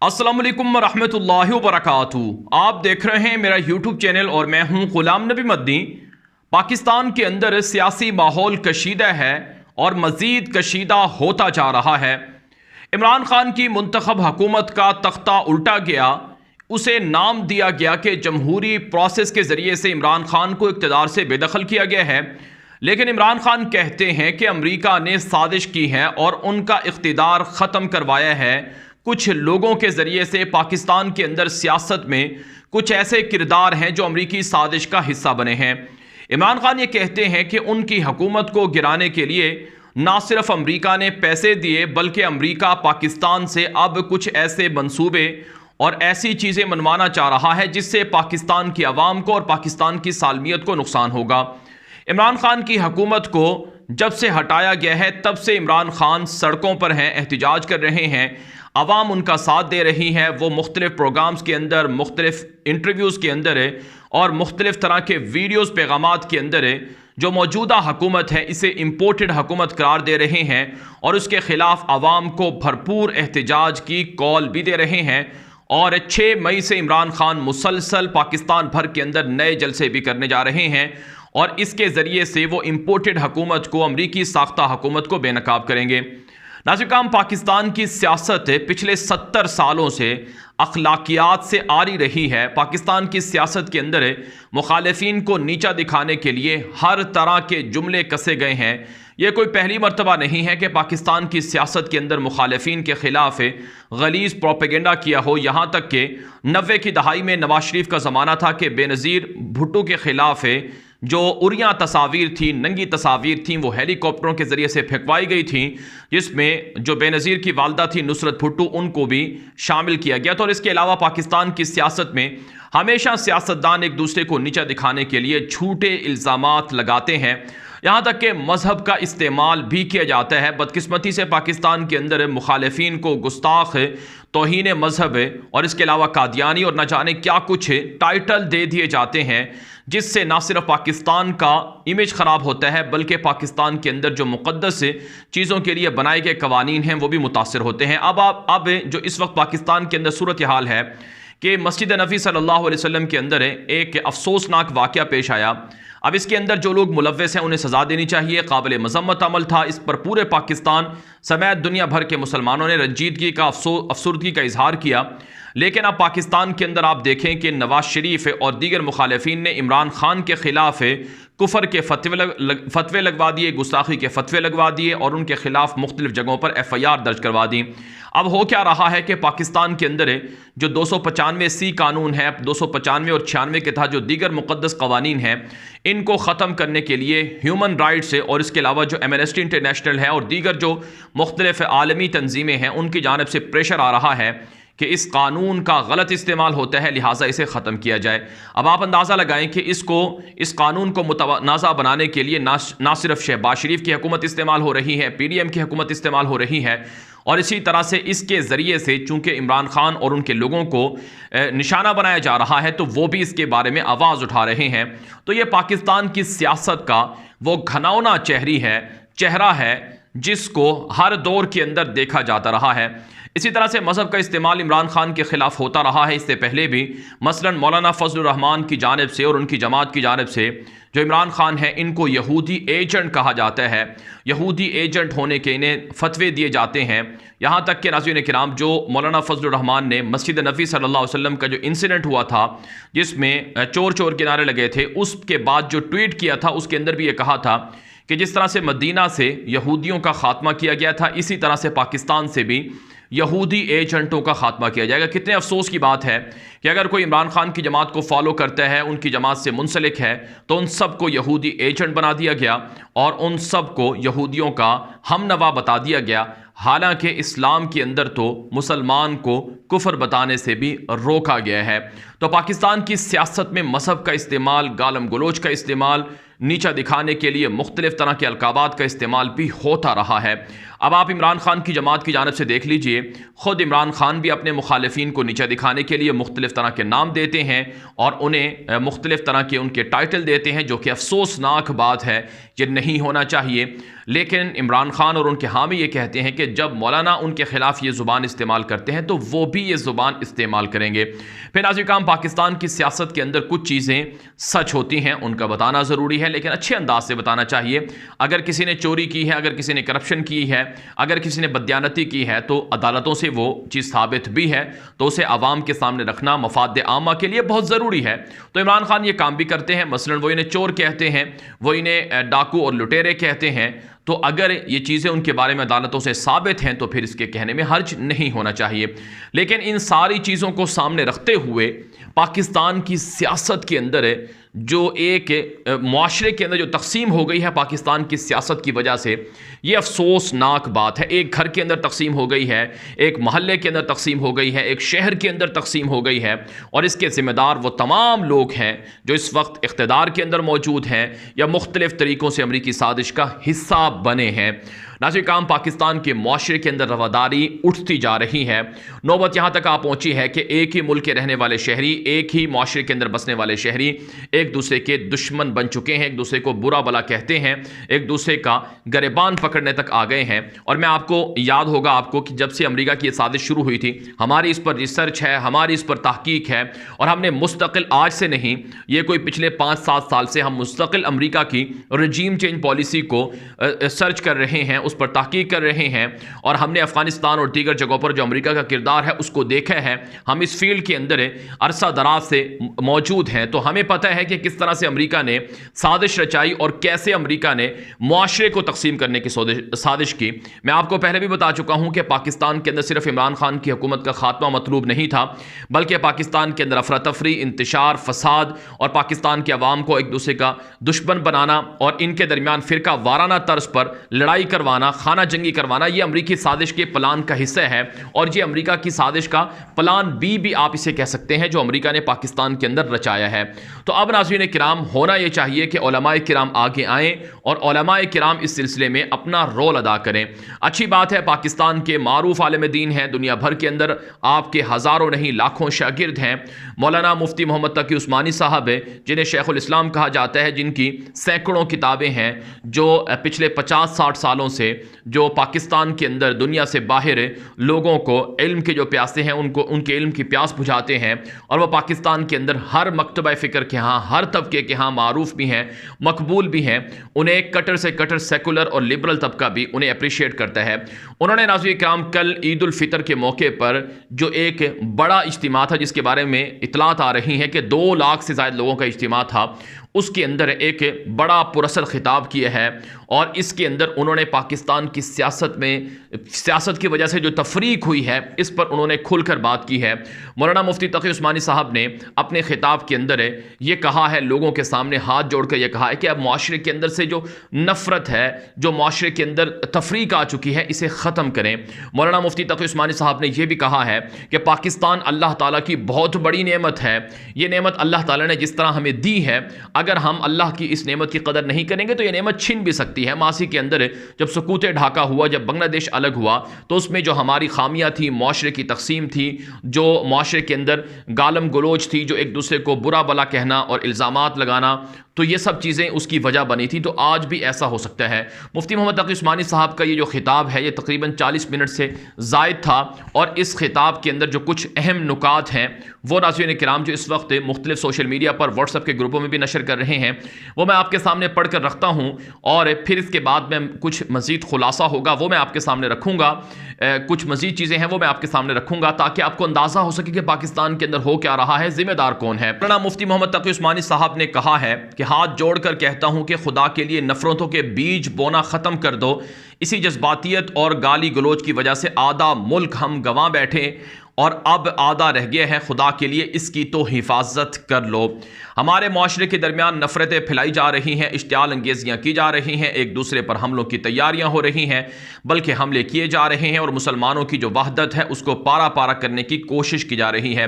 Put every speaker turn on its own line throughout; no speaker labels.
अस्सलाम वालेकुम रहमतुल्लाहि व बरकातहू। आप देख रहे हैं मेरा यूट्यूब चैनल और मैं हूं गुलाम नबी मद्दी। पाकिस्तान के अंदर सियासी माहौल कशीदा है और मज़ीद कशीदा होता जा रहा है। इमरान खान की मुंतखब हुकूमत का तख्ता उल्टा गया। उसे नाम दिया गया कि जमहूरी प्रोसेस के ज़रिए से इमरान खान को इक़्तिदार से बेदखल किया गया है, लेकिन इमरान खान कहते हैं कि अमरीका ने साजिश की है और उनका इक़्तिदार ख़त्म करवाया है। कुछ लोगों के ज़रिए से पाकिस्तान के अंदर सियासत में कुछ ऐसे किरदार हैं जो अमरीकी साजिश का हिस्सा बने हैं। इमरान खान ये कहते हैं कि उनकी हुकूमत को गिराने के लिए ना सिर्फ अमरीका ने पैसे दिए, बल्कि अमरीका पाकिस्तान से अब कुछ ऐसे मंसूबे और ऐसी चीज़ें मनवाना चाह रहा है जिससे पाकिस्तान की आवाम को और पाकिस्तान की सालमियत को नुकसान होगा। इमरान खान की हुकूमत को जब से हटाया गया है तब से इमरान खान सड़कों पर हैं, एहतजाज कर रहे हैं, आवाम उनका साथ दे रही है। वो मुख्तलिफ प्रोग्राम्स के अंदर, मुख्तलिफ इंटरव्यूज़ के अंदर है और मुख्तलिफ तरह के वीडियोज़ पैगामात के अंदर है जो मौजूदा हुकूमत है इसे इम्पोर्टेड हुकूमत करार दे रहे हैं और उसके ख़िलाफ़ आवाम को भरपूर एहतजाज की कॉल भी दे रहे हैं। और 6 मई से इमरान खान मुसलसल पाकिस्तान भर के अंदर नए जलसे भी करने जा रहे हैं और इसके ज़रिए से वो इम्पोर्टेड हुकूमत को, अमरीकी साख्ता हुकूमत को बेनकाब करेंगे। नाज़रीन, पाकिस्तान की सियासत पिछले 70 सालों से अखलाकियात से आरी रही है। पाकिस्तान की सियासत के अंदर मुखालिफिन को नीचा दिखाने के लिए हर तरह के जुमले कसे गए हैं। यह कोई पहली मर्तबा नहीं है कि पाकिस्तान की सियासत के अंदर मुखालिफिन के ख़िलाफ़ गलीज़ प्रोपेगेंडा किया हो। यहाँ तक कि 90 की दहाई में नवाज शरीफ का ज़माना था कि बेनज़ीर भुट्टो के ख़िलाफ़ जो उरियां तस्वीर थी, नंगी तस्वीर थी, वो हेलीकॉप्टरों के ज़रिए से फेंकवाई गई थी, जिसमें जो बेनज़ीर की वालदा थी नुसरत भुट्टो, उनको भी शामिल किया गया था। और इसके अलावा पाकिस्तान की सियासत में हमेशा सियासतदान एक दूसरे को नीचा दिखाने के लिए झूठे इल्ज़ामात लगाते हैं, यहाँ तक कि मज़हब का इस्तेमाल भी किया जाता है। बदकिस्मती से पाकिस्तान के अंदर मुखालिफिन को गुस्ताख, तौहीन मज़हब और इसके अलावा कादियानी और न जाने क्या कुछ टाइटल दे दिए जाते हैं, जिससे ना सिर्फ पाकिस्तान का इमेज ख़राब होता है बल्कि पाकिस्तान के अंदर जो मुक़द्दस चीज़ों के लिए बनाए गए कवानीन हैं वो भी मुतासर होते हैं। अब जो इस वक्त पाकिस्तान के अंदर सूरत हाल है कि मस्जिद नबी सल्लल्लाहु अलैहि वसल्लम के अंदर एक अफसोसनाक वाक़या पेश आया। अब इसके अंदर जो लोग मुलव्वस हैं उन्हें सज़ा देनी चाहिए, काबिल मज़म्मत अमल था। इस पर पूरे पाकिस्तान समेत दुनिया भर के मुसलमानों ने रंजीदगी का, अफसुर्दगी का इजहार किया। लेकिन अब पाकिस्तान के अंदर आप देखें कि नवाज शरीफ और दीगर मुखालिफिन ने इमरान खान के ख़िलाफ़ कुफर के फतवे लगवा दिए, गुस्ताखी के फतवे लगवा दिए और उनके ख़िलाफ़ मुख्तलिफ़ जगहों पर FIR दर्ज करवा दी। अब हो क्या रहा है कि पाकिस्तान के अंदर जो 295C कानून है, 295 और 96 के तहत जो दीगर मुक़द्दस कवानीन हैं, इनको ख़त्म करने के लिए ह्यूमन राइट्स और इसके अलावा जो एमनेस्टी इंटरनेशनल है और दीगर जो मुख्तलिफ़ आलमी तंजीमें हैं उनकी जानिब से प्रेशर आ रहा है कि इस कानून का गलत इस्तेमाल होता है, लिहाजा इसे ख़त्म किया जाए। अब आप अंदाज़ा लगाएं कि इस कानून को मुतनाज़ा बनाने के लिए ना सिर्फ शहबाज शरीफ की हुकूमत इस्तेमाल हो रही है, PDM की हुकूमत इस्तेमाल हो रही है और इसी तरह से इसके ज़रिए से चूँकि इमरान खान और उनके लोगों को निशाना बनाया जा रहा है तो वो भी इसके बारे में आवाज़ उठा रहे हैं। तो ये पाकिस्तान की सियासत का वो घनौना चेहरा है जिसको हर दौर के अंदर देखा जाता रहा है। इसी तरह से मज़हब का इस्तेमाल इमरान खान के ख़िलाफ़ होता रहा है। इससे पहले भी मसलन मौलाना फजलुर रहमान की जानिब से और उनकी जमात की जानिब से जो इमरान खान है इनको यहूदी एजेंट कहा जाता है। यहूदी एजेंट होने के इन्हें फतवे दिए जाते हैं। यहाँ तक कि नाज़रीन किराम, जो मौलाना फजलुर रहमान ने मस्जिद नबी सल्लल्लाहु अलैहि वसल्लम का जो इंसिडेंट हुआ था जिसमें चोर चोर के नारे लगे थे, उसके बाद जो ट्वीट किया था उसके अंदर भी ये कहा था कि जिस तरह से मदीना से यहूदियों का ख़ात्मा किया गया था, इसी तरह से पाकिस्तान से भी यहूदी एजेंटों का खात्मा किया जाएगा। कितने अफसोस की बात है कि अगर कोई इमरान खान की जमात को फॉलो करता है, उनकी जमात से मुंसलिक है, तो उन सब को यहूदी एजेंट बना दिया गया और उन सब को यहूदियों का हमनवा बता दिया गया। हालांकि इस्लाम के अंदर तो मुसलमान को कुफर बताने से भी रोका गया है। तो पाकिस्तान की सियासत में मज़हब का इस्तेमाल, गालम गलोच का इस्तेमाल, नीचा दिखाने के लिए मुख्तलिफ तरह के अलकाबात का इस्तेमाल भी होता रहा है। अब आप इमरान खान की जमात की जानिब से देख लीजिए, ख़ुद इमरान खान भी अपने मुखालिफिन को नीचा दिखाने के लिए मुख्तलिफ तरह के नाम देते हैं और उन्हें मुख्तलिफ तरह के उनके टाइटल देते हैं, जो कि अफसोसनाक बात है, ये नहीं होना चाहिए। लेकिन इमरान खान और उनके हामी ये कहते हैं कि जब मौलाना उनके खिलाफ ये ज़ुबान इस्तेमाल करते हैं तो वो भी ये ज़ुबान इस्तेमाल करेंगे। फिर नाज़रीन किराम, पाकिस्तान की सियासत के अंदर कुछ चीज़ें सच होती हैं, उनका बताना ज़रूरी है, लेकिन अच्छे अंदाज से बताना चाहिए। अगर किसी ने चोरी की है, अगर किसी ने करप्शन की है, अगर किसी ने बदयानती की है, तो अदालतों से वो चीज़ साबित भी है, तो उसे आवाम के सामने रखना मफाद आमा के लिए बहुत ज़रूरी है। तो इमरान खान ये काम भी करते हैं। मसलन वो इन्हें चोर कहते हैं, वो इन्हें डाकू और लुटेरे कहते हैं। तो अगर ये चीज़ें उनके बारे में अदालतों से साबित हैं तो फिर इसके कहने में हर्ज नहीं होना चाहिए। लेकिन इन सारी चीज़ों को सामने रखते हुए पाकिस्तान की सियासत के अंदर जो एक मुआशरे के अंदर जो तकसीम हो गई है पाकिस्तान की सियासत की वजह से, ये अफसोसनाक बात है। एक घर के अंदर तकसीम हो गई है, एक महल्ले के अंदर तकसीम हो गई है, एक शहर के अंदर तकसीम हो गई है, और इसके ज़िम्मेदार वो तमाम लोग हैं जो इस वक्त इख्तिदार के अंदर मौजूद हैं या मुख्तलिफ तरीक़ों से अमरीकी साजिश का हिस्सा बने हैं। नाज़रीन किराम, पाकिस्तान के मुआशरे के अंदर रवादारी उठती जा रही है। नौबत यहाँ तक आ पहुँची है कि एक ही मुल्क के रहने वाले शहरी, एक ही मुआशरे के अंदर बसने वाले शहरी एक दूसरे के दुश्मन बन चुके हैं, एक दूसरे को बुरा भला कहते हैं, एक दूसरे का गिरबान पकड़ने तक आ गए हैं। और मैं आपको याद होगा आपको कि जब से अमेरिका की साजिश शुरू हुई थी, हमारी इस पर रिसर्च है, हमारी इस पर तहकीक है, और हमने मुस्तकिल, आज से नहीं, ये कोई पिछले 5-7 साल से हम मुस्तकिल अमेरिका की रजीम चेंज पॉलिसी को सर्च कर रहे हैं, उस पर तहकीक कर रहे हैं, और हमने अफगानिस्तान और दीगर जगहों पर जो अमेरिका का किरदार है उसको देखा है। हम इस फील्ड के अंदर अरसा दराज से मौजूद हैं, तो हमें पता है कि किस तरह से अमेरिका ने साजिश रचाई और कैसे अमेरिका ने मुआशरे को तकसीम करने की साजिश की। मैं आपको पहले भी बता चुका हूं कि पाकिस्तान के अंदर सिर्फ इमरान खान की हुकूमत का खात्मा मतलूब नहीं था, बल्कि पाकिस्तान के अंदर अफरा तफरी, इंतशार, फसाद और पाकिस्तान के अवाम को एक दूसरे का दुश्मन बनाना और इनके दरमियान फिरका वाराना तर्ज पर लड़ाई करवाना, खाना जंगी करवाना, यह अमरीकी साजिश के प्लान का हिस्सा है। और ये अमरीका की साजिश का प्लान बी भी आप इसे कह सकते हैं, जो अमरीका ने पाकिस्तान के अंदर रचाया है। तो अब नाज़रीन किराम, होना यह चाहिए कि उलमाए किराम आगे आएँ और उलमाए किराम इस सिलसिले में अपना रोल अदा करें। अच्छी बात है, पाकिस्तान के मारूफ आलिम दीन हैं, दुनिया भर के अंदर आपके हज़ारों नहीं लाखों शागिर्द हैं। मौलाना मुफ्ती मोहम्मद तकी उस्मानी साहब है, जिन्हें शेखुल इस्लाम कहा जाता है, जिनकी सैकड़ों किताबें हैं, जो पिछले 50-60 सालों से जो पाकिस्तान के अंदर दुनिया से बाहर लोगों को इल्म के जो प्यासे हैं उनको उनके इल्म की प्यास बुझाते हैं। और वह पाकिस्तान के अंदर हर मकतबा फ़िक्र के यहाँ, हर तबके के यहाँ मारूफ भी हैं, मकबूल भी हैं। उन्हें कटर से कटर सेकुलर और लिबरल तबका भी उन्हें अप्रिशिएट करता है। उन्होंने नाज़रीन किराम कल ईद उल फितर के मौके पर जो एक बड़ा इज्तिमा था, जिसके बारे में इतलात आ रही हैं कि 2 लाख से ज़्यादा लोगों का इज्तिमा था, उसके अंदर एक बड़ा पुरअसर खिताब किया है। और इसके अंदर उन्होंने पाकिस्तान की सियासत की वजह से जो तफरीक हुई है, इस पर उन्होंने खुलकर बात की है। मौलाना मुफ्ती तकी उस्मानी साहब ने अपने खिताब के अंदर ये कहा है, लोगों के सामने हाथ जोड़कर यह कहा है कि अब मुआशरे के अंदर से जो नफ़रत है, जो मुआशरे के अंदर तफरीक आ चुकी है, इसे ख़त्म करें। मौलाना मुफ्ती तकी उस्मानी साहब ने यह भी कहा है कि पाकिस्तान अल्लाह ताला की बहुत बड़ी नेमत है। ये नेमत अल्लाह ताला ने जिस तरह हमें दी है, अगर हम अल्लाह की इस नेमत की कदर नहीं करेंगे तो ये नेमत छिन भी सकती है। मासी के अंदर जब सकूत ढाका हुआ, जब बांग्लादेश अलग हुआ, तो उसमें जो हमारी खामियां थी, मुआशरे की तकसीम थी, जो मुआशरे के अंदर गालम गलोच थी, जो एक दूसरे को बुरा भला कहना और इल्ज़ामात लगाना, तो ये सब चीज़ें उसकी वजह बनी थी। तो आज भी ऐसा हो सकता है। मुफ्ती मोहम्मद तकी उस्मानी साहब का ये जो खिताब है, ये तकरीबन 40 मिनट से ज़ायद था, और इस खिताब के अंदर जो कुछ अहम नुकात हैं वो नाज़रीन किराम जो इस वक्त मुख्तलिफ सोशल मीडिया पर, व्हाट्सएप के ग्रुपों में भी नशर कर रहे हैं, वो मैं आपके सामने पढ़ कर रखता हूँ, और फिर इसके बाद में कुछ मज़ीद खुलासा होगा वो मैं आपके सामने रखूँगा। कुछ मज़ीद चीज़ें हैं वो मैं आपके सामने रखूँगा, ताकि आपको अंदाज़ा हो सके कि पाकिस्तान के अंदर हो क्या रहा है, ज़िम्मेदार कौन है। मौलाना मुफ्ती मोहम्मद तकी उस्मानी साहब ने कहा है कि हाथ जोड़कर कहता हूं कि खुदा के लिए नफरतों के बीज बोना ख़त्म कर दो। इसी जज्बातियत और गाली गलोच की वजह से आधा मुल्क हम गंवा बैठे और अब आधा रह गया है। खुदा के लिए इसकी तो हिफाजत कर लो। हमारे माशरे के दरमियान नफ़रतें फैलाई जा रही हैं, इश्तियाल अंगेजियाँ की जा रही हैं, एक दूसरे पर हमलों की तैयारियाँ हो रही हैं, बल्कि हमले किए जा रहे हैं, और मुसलमानों की जो वहदत है उसको पारा पारा करने की कोशिश की जा रही है।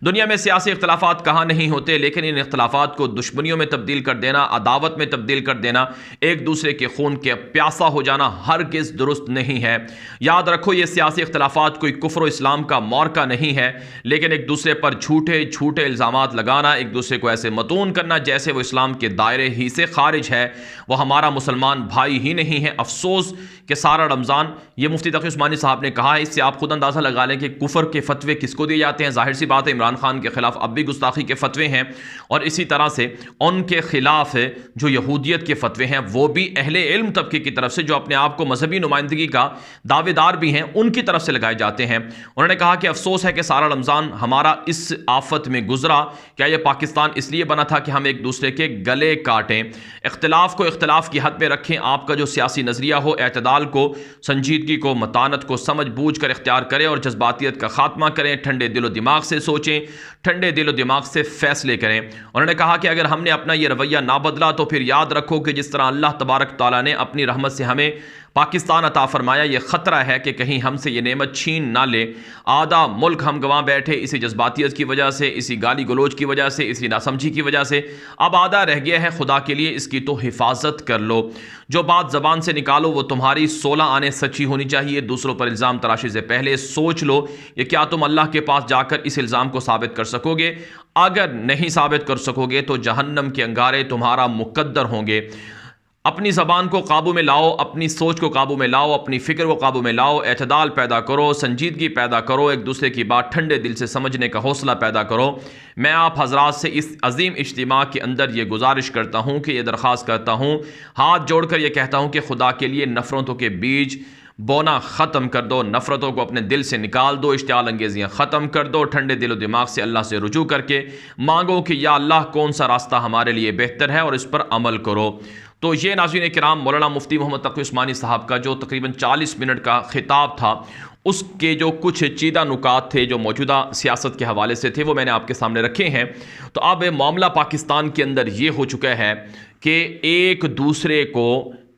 दुनिया में सियासी इख्तलाफात कहाँ नहीं होते, लेकिन इन इख्तलाफात को दुश्मनियों में तब्दील कर देना, अदावत में तब्दील कर देना, एक दूसरे के खून के प्यासा हो जाना हरगिज़ दुरुस्त नहीं है। याद रखो, ये सियासी इख्तलाफात कोई कुफ्र व इस्लाम का मार्का नहीं है, लेकिन एक दूसरे पर झूठे झूठे इल्ज़ामात लगाना, एक दूसरे को ऐसे मतून करना जैसे वो इस्लाम के दायरे ही से खारिज है, वो हमारा मुसलमान भाई ही नहीं है। अफसोस कि सारा रमज़ान, ये मुफ्ती तकी उस्मानी साहब ने कहा है, इससे आप खुद अंदाज़ा लगा लें कि कुफर के फतवे किसको दिए जाते हैं। जाहिर सी बात है इमरान खान के खिलाफ अब भी गुस्ताखी के फतवे हैं, और इसी तरह से उनके खिलाफ जो यहूदियत के फतवे हैं वो भी अहले इल्म तबके की तरफ से, जो अपने आप को मजहबी नुमाइंदगी का दावेदार भी हैं, उनकी तरफ से लगाए जाते हैं। उन्होंने कहा कि अफसोस है कि सारा रमज़ान हमारा इस आफत में गुजरा। क्या यह पाकिस्तान इसलिए बना था कि हम एक दूसरे के गले काटें? इख्तिलाफ को इख्तिलाफ की हद में रखें, आपका जो सियासी नजरिया हो, एतदाल को, संजीदगी को, मतानत को समझ बूझ कर इख्तियार करें और जज्बातियत का खात्मा करें। ठंडे दिलो दिमाग से सोचें, ठंडे दिलो दिमाग से फैसले करें। उन्होंने कहा कि अगर हमने अपना यह रवैया ना बदला तो फिर याद रखो कि जिस तरह अल्लाह तबारक तआला ने अपनी रहमत से हमें पाकिस्तान अता फरमाया, यह ख़तरा है कि कहीं हमसे ये नेमत छीन ना ले। आधा मुल्क हम गंवा बैठे इसी जज्बातियत की वजह से, इसी गाली गलोच की वजह से, इसी नासमझी की वजह से। अब आधा रह गया है, खुदा के लिए इसकी तो हिफाजत कर लो। जो बात ज़बान से निकालो वो तुम्हारी 16 आने सच्ची होनी चाहिए। दूसरों पर इल्ज़ाम तराशी से पहले सोच लो ये क्या तुम अल्लाह के पास जाकर इस इल्ज़ाम को साबित कर सकोगे। अगर नहीं साबित कर सकोगे तो जहन्नम के अंगारे तुम्हारा मुकद्दर होंगे। अपनी ज़बान को काबू में लाओ, अपनी सोच को काबू में लाओ, अपनी फ़िक्र को काबू में लाओ, एतदाल पैदा करो, संजीदगी पैदा करो, एक दूसरे की बात ठंडे दिल से समझने का हौसला पैदा करो। मैं आप हजरात से इस अजीम इज्तिमा के अंदर ये गुजारिश करता हूँ कि ये दरख्वास्त करता हूँ, हाथ जोड़कर ये कहता हूँ कि खुदा के लिए नफ़रतों के बीज बोना ख़त्म कर दो, नफ़रतों को अपने दिल से निकाल दो, इश्तियाल अंगेजियाँ ख़त्म कर दो। ठंडे दिलो दिमाग से अल्लाह से रुजू करके मांगो कि या अल्लाह कौन सा रास्ता हमारे लिए बेहतर है और इस पर अमल करो। तो ये नाज़रीन किराम, मौलाना मुफ्ती मोहम्मद तकी उस्मानी साहब का जो तकरीबन 40 मिनट का खिताब था, उसके जो कुछ चीदा नुकात थे जो मौजूदा सियासत के हवाले से थे, वो मैंने आपके सामने रखे हैं। तो अब मामला पाकिस्तान के अंदर ये हो चुका है कि एक दूसरे को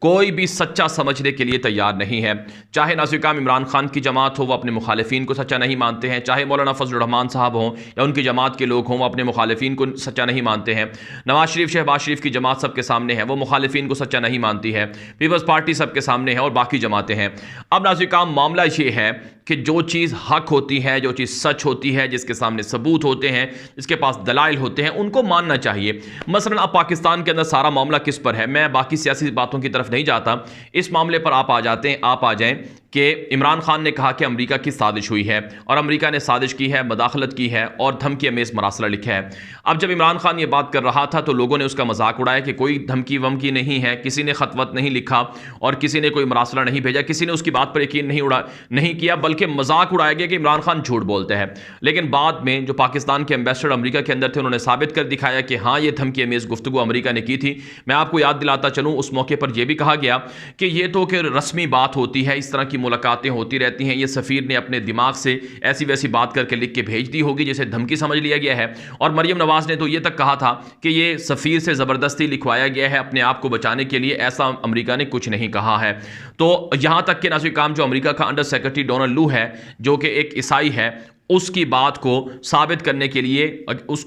कोई भी सच्चा समझने के लिए तैयार नहीं है। चाहे नाज़िर इमरान खान की जमात हो, वो अपने मुखालिफिन को सच्चा नहीं मानते हैं। चाहे मौलाना फजलुर रहमान साहब हों या उनकी जमात के लोग हों, वो अपने मुखालिफिन को सच्चा नहीं मानते हैं। नवाज शरीफ, शहबाज शरीफ की जमात सबके सामने है, वो मुखालिफिन को सच्चा नहीं मानती है। पीपल्स पार्टी सबके सामने है और बाकी जमातें हैं। अब नाज़िर मामला ये है कि जो चीज़ हक होती है, जो चीज़ सच होती है, जिसके सामने सबूत होते हैं, जिसके पास दलाइल होते हैं, उनको मानना चाहिए। मसलन अब पाकिस्तान के अंदर सारा मामला किस पर है? मैं बाकी सियासी बातों की तरफ नहीं जाता, इस मामले पर आप आ जाएं कि इमरान खान ने कहा कि अमेरिका की साजिश हुई है और अमेरिका ने साजिश की है, मदाखलत की है और धमकी अमेज़ मरासला लिखा है। अब जब इमरान खान ये बात कर रहा था तो लोगों ने उसका मजाक उड़ाया कि कोई धमकी वमकी नहीं है, किसी ने खतवत नहीं लिखा और किसी ने कोई मरासला नहीं भेजा, किसी ने उसकी बात पर यकीन नहीं किया, बल्कि मजाक उड़ाया गया कि इमरान खान झूठ बोलते हैं। लेकिन बाद में जो पाकिस्तान के एम्बेसडर अमेरिका के अंदर थे, उन्होंने साबित कर दिखाया कि हाँ, ये धमकी अमेज़ गुफ्तगू अमेरिका ने की थी। मैं आपको याद दिलाता चलूँ, उस मौके पर यह भी कहा गया कि ये तो कि रस्मी बात होती है, इस तरह की मुलाकातें होती रहती हैं, ये सफ़ीर ने अपने दिमाग से ऐसी वैसी बात करके लिख के भेज दी होगी जिसे धमकी समझ लिया गया है। और मरियम नवाज ने तो ये तक कहा था कि ये सफ़ीर से ज़बरदस्ती लिखवाया गया है अपने आप को बचाने के लिए, ऐसा अमेरिका ने कुछ नहीं कहा है। तो यहाँ तक कि नाज़िर काम जो अमेरिका का अंडर सेक्रेटरी डोनाल्ड लू है, जो कि एक ईसाई है, उसकी बात को साबित करने के लिए,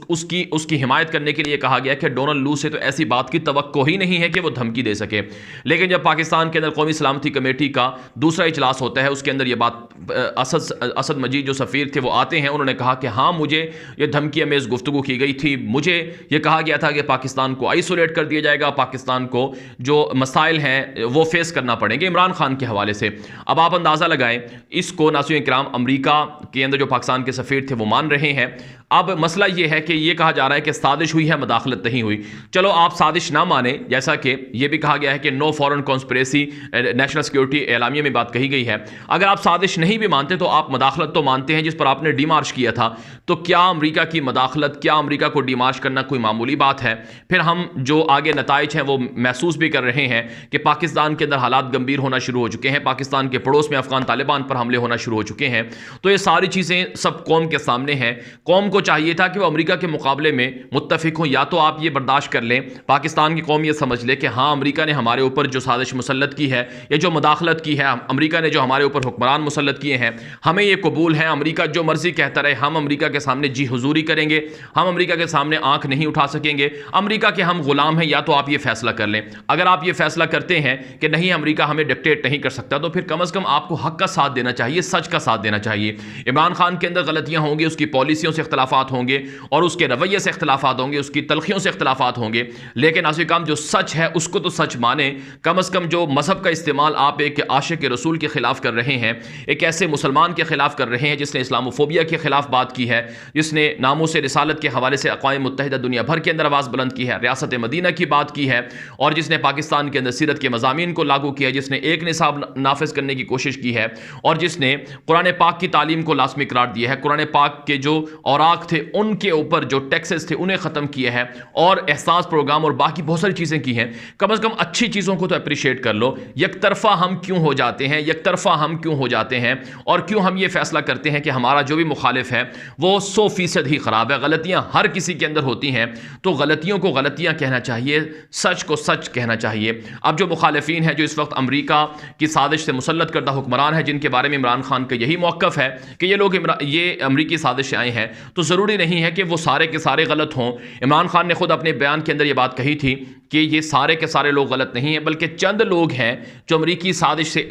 उसकी हिमायत करने के लिए कहा गया कि डोनाल्ड लू से तो ऐसी बात की तवक्को ही नहीं है कि वो धमकी दे सके। लेकिन जब पाकिस्तान के अंदर कौमी सलामती कमेटी का दूसरा इजलास होता है, उसके अंदर ये बात असद मजीद जो सफ़ीर थे वो आते हैं, उन्होंने कहा कि हाँ, मुझे ये धमकी अमेज़ गुफ्तगू की गई थी, मुझे ये कहा गया था कि पाकिस्तान को आइसोलेट कर दिया जाएगा, पाकिस्तान को जो मसाइल हैं वो फेस करना पड़ेंगे इमरान खान के हवाले से। अब आप अंदाज़ा लगाएं, इसको नाज़रीन किराम अमेरिका के अंदर जो पाकिस्तान के सफ़ीर थे वो मान रहे हैं। अब मसला ये है कि ये कहा जा रहा है कि साजिश हुई है, मदाखलत नहीं हुई। चलो आप साजिश ना माने, जैसा कि ये भी कहा गया है कि no foreign conspiracy national security एलामिया में बात कही गई है। अगर आप साजिश नहीं भी मानते तो आप मदाखलत तो मानते हैं जिस पर आपने डीमार्च किया था। तो क्या अमेरिका की मदाखलत, क्या अमेरिका को डीमार्च करना कोई मामूली बात है? फिर हम जो आगे नताइज हैं वो महसूस भी कर रहे हैं कि पाकिस्तान के अंदर हालात गंभीर होना शुरू हो चुके हैं, पाकिस्तान के पड़ोस में अफगान तालिबान पर हमले होना शुरू हो चुके हैं। तो ये सारी चीज़ें सब कौम के सामने हैं। कौम को को चाहिए था कि वो अमेरिका के मुकाबले में मुत्तफिक हों। या तो आप ये बर्दाश्त कर लें, पाकिस्तान की कौम ये समझ ले कि हाँ अमेरिका ने हमारे ऊपर जो साजिश मुसल्लत की है या जो मुदाखलत की है, अमेरिका ने जो हमारे ऊपर हुक्मरान मुसल्लत किए हैं, हमें ये कबूल है। अमेरिका जो मर्जी कहता रहे, हम अमेरिका के सामने जी हुजूरी करेंगे, हम अमेरिका के सामने आंख नहीं उठा सकेंगे, अमेरिका के हम गुलाम हैं। या तो आप ये फैसला कर लें। अगर आप ये फैसला करते हैं कि नहीं अमेरिका हमें डिक्टेट नहीं कर सकता, तो फिर कम से कम आपको हक का साथ देना चाहिए, सच का साथ देना चाहिए। इमरान खान के अंदर गलतियां होंगी, उसकी पॉलिसियों से इख्तलाफात होंगे और उसके रवैये से इख्तलाफात होंगे, उसकी तलखियों से इख्तलाफात होंगे, लेकिन आसिकाम जो सच है उसको तो सच माने। कम से कम जो मजहब का इस्तेमाल आप एक आशिक रसूल के खिलाफ कर रहे हैं, एक ऐसे मुसलमान के खिलाफ कर रहे हैं जिसने इस्लामोफोबिया के खिलाफ बात की है, जिसने नामूस रिसालत के हवाले से अक़वाम मुत्तहिदा दुनिया भर के अंदर आवाज़ बुलंद की है, रियासत मदीना की बात की है, और जिसने पाकिस्तान के अंदर सीरत के मज़ामीन को लागू किया है, जिसने एक निसाब नाफिज करने की कोशिश की है, और जिसने कुरान पाक की तालीम को लाज़मी करार दिया है, कुरान पाक के जो औराक थे उनके ऊपर जो टैक्सेस थे उन्हें ख़त्म किया है, और एहसास प्रोग्राम और बाकी बहुत सारी चीज़ें की हैं। कम से कम अच्छी चीज़ों को तो अप्रिशिएट कर लो। यकतरफा हम क्यों हो जाते हैं, यकतरफा हम क्यों हो जाते हैं, और क्यों हम ये फैसला करते हैं कि हमारा जो भी मुखालिफ है वो 100% ही ख़राब है। गलतियाँ हर किसी के अंदर होती हैं, तो गलतियों को गलतियाँ कहना चाहिए, सच को सच कहना चाहिए। अब जो मुखालिफिन है, जो इस वक्त अमेरिका की साजिश से मुसल्लत करदा हुक्मरान है, जिनके बारे में इमरान खान का यही मौक़िफ़ है कि ये लोग ये अमरीकी साजिश से आए हैं, तो ज़रूरी नहीं है कि वो सारे के सारे गलत हों। इमरान खान ने खुद अपने बयान के अंदर ये बात कही थी कि ये सारे के सारे लोग गलत नहीं हैं, बल्कि चंद लोग हैं जो अमरीकी साजिश से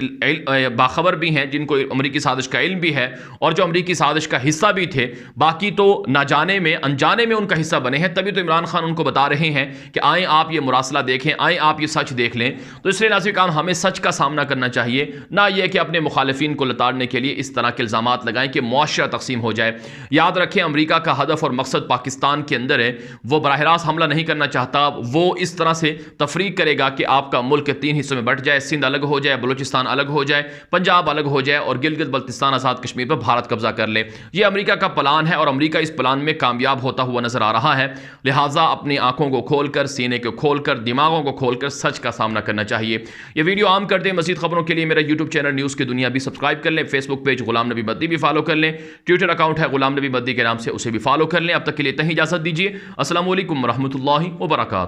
बाखबर भी हैं, जिनको अमरीकी साजिश का इल्म भी है और जो अमरीकी साजिश का हिस्सा भी थे। बाकी तो ना जाने में अनजाने में उनका हिस्सा बने हैं। तभी तो इमरान खान उनको बता रहे हैं कि आए आप ये मुरासला देखें, आए आप ये सच देख लें। तो इसलिए नाज़रीन काम हमें सच का सामना करना चाहिए, ना ये कि अपने मुखालिफिन को लताड़ने के लिए इस तरह के इल्ज़ामात लगाएं कि मुआशरा तकसीम हो जाए। याद रखें, अमरीका का हदफ और मकसद पाकिस्तान के अंदर है। वो बराह रास्त हमला नहीं करना चाहता, वो इस तरह से तफरीक करेगा कि आपका मुल्क 3 हिस्सों में बंट जाए, सिंध अलग हो जाए, बलूचिस्तान अलग हो जाए, पंजाब अलग हो जाए और गिलगित बल्तिस्तान आज़ाद कश्मीर पर भारत कब्जा कर ले। ये अमेरिका का प्लान है और अमेरिका इस प्लान में कामयाब होता हुआ नजर आ रहा है। लिहाजा अपनी आंखों को खोलकर, सीने को खोलकर, दिमागों को खोलकर सच का सामना करना चाहिए। ये वीडियो आम कर दें। मज़ीद खबरों के लिए मेरा यूट्यूब चैनल न्यूज़ की दुनिया भी सब्सक्राइब कर लें, फेसबुक पेज गुलाम नबी मद्दी भी फॉलो कर लें, ट्विटर अकाउंट है गुलाम नबी मद्दी के नाम से, उसे भी फॉलो कर लें। अब तक के लिए इतनी इजाज़त दीजिए। अस्सलामु अलैकुम रहमतुल्लाहि व बरकातहू।